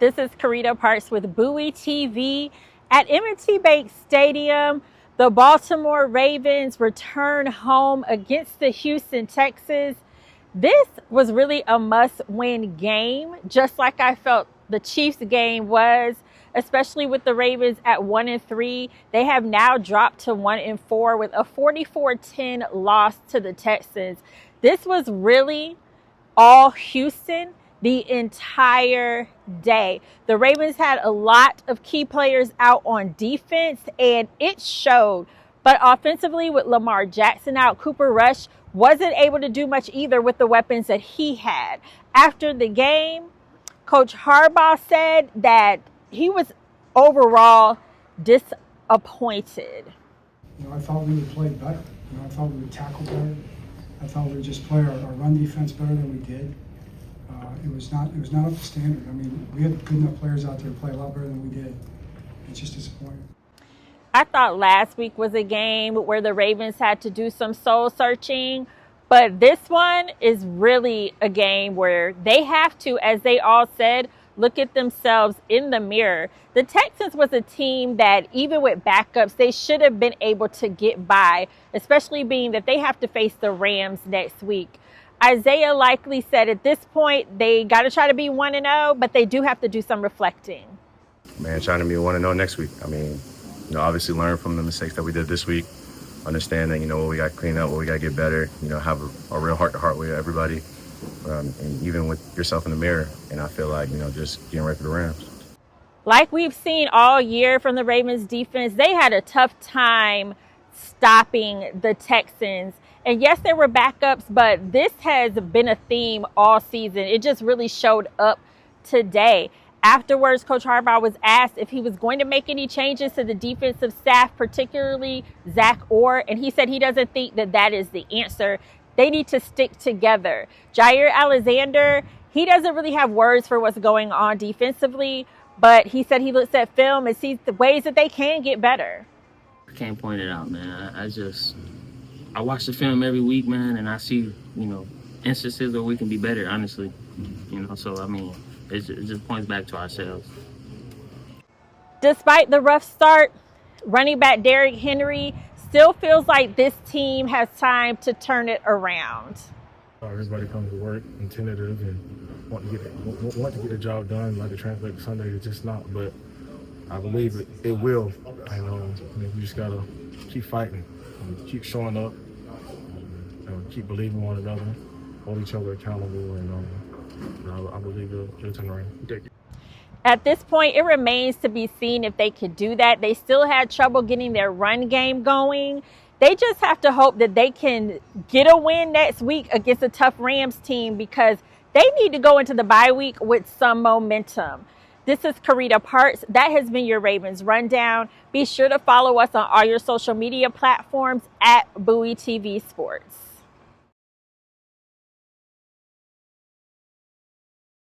This is Carita Packs with Bowie TV at M&T Bank Stadium. The Baltimore Ravens return home against the Houston Texans. This was really a must-win game, just like I felt the Chiefs game was, especially with the Ravens at 1-3. They have now dropped to 1-4 with a 44-10 loss to the Texans. This was really all Houston the entire day. The Ravens had a lot of key players out on defense, and it showed. But offensively, with Lamar Jackson out, Cooper Rush wasn't able to do much either with the weapons that he had. After the game, Coach Harbaugh said that he was overall disappointed. I thought we would play better. I thought we would tackle better. I thought we would just play our run defense better than we did. It was not up to standard. I mean, we had good enough players out there to play a lot better than we did. It's just disappointing. I thought last week was a game where the Ravens had to do some soul searching, but this one is really a game where they have to, as they all said, look at themselves in the mirror. The Texans was a team that, even with backups, they should have been able to get by, especially being that they have to face the Rams next week. Isaiah likely said at this point they got to try to be 1-0, but they do have to do some reflecting. Man, trying to be 1-0 next week. I mean, obviously learn from the mistakes that we did this week, understanding, what we got to clean up, what we got to get better, have a real heart-to-heart with everybody, and even with yourself in the mirror. And I feel like, just getting ready for the Rams. Like we've seen all year from the Ravens defense, they had a tough time stopping the Texans. And yes, there were backups, but this has been a theme all season. It just really showed up today. Afterwards, Coach Harbaugh was asked if he was going to make any changes to the defensive staff, particularly Zach Orr, and he said he doesn't think that is the answer. They need to stick together. Jair Alexander, he doesn't really have words for what's going on defensively, but he said he looks at film and sees the ways that they can get better. I can't point it out, man. I watch the film every week, man, and I see, instances where we can be better, honestly. So, I mean, it just points back to ourselves. Despite the rough start, running back Derrick Henry still feels like this team has time to turn it around. Everybody comes to work and tentative and want to get the job done. Like the translate to Sunday, it's just not. But I believe it will. We just gotta keep fighting, and keep showing up, and keep believing one another, hold each other accountable, and I believe it'll turn around. At this point, it remains to be seen if they could do that. They still had trouble getting their run game going. They just have to hope that they can get a win next week against a tough Rams team, because they need to go into the bye week with some momentum. This is Carita Packs. That has been your Ravens Rundown. Be sure to follow us on all your social media platforms at Bowie TV Sports.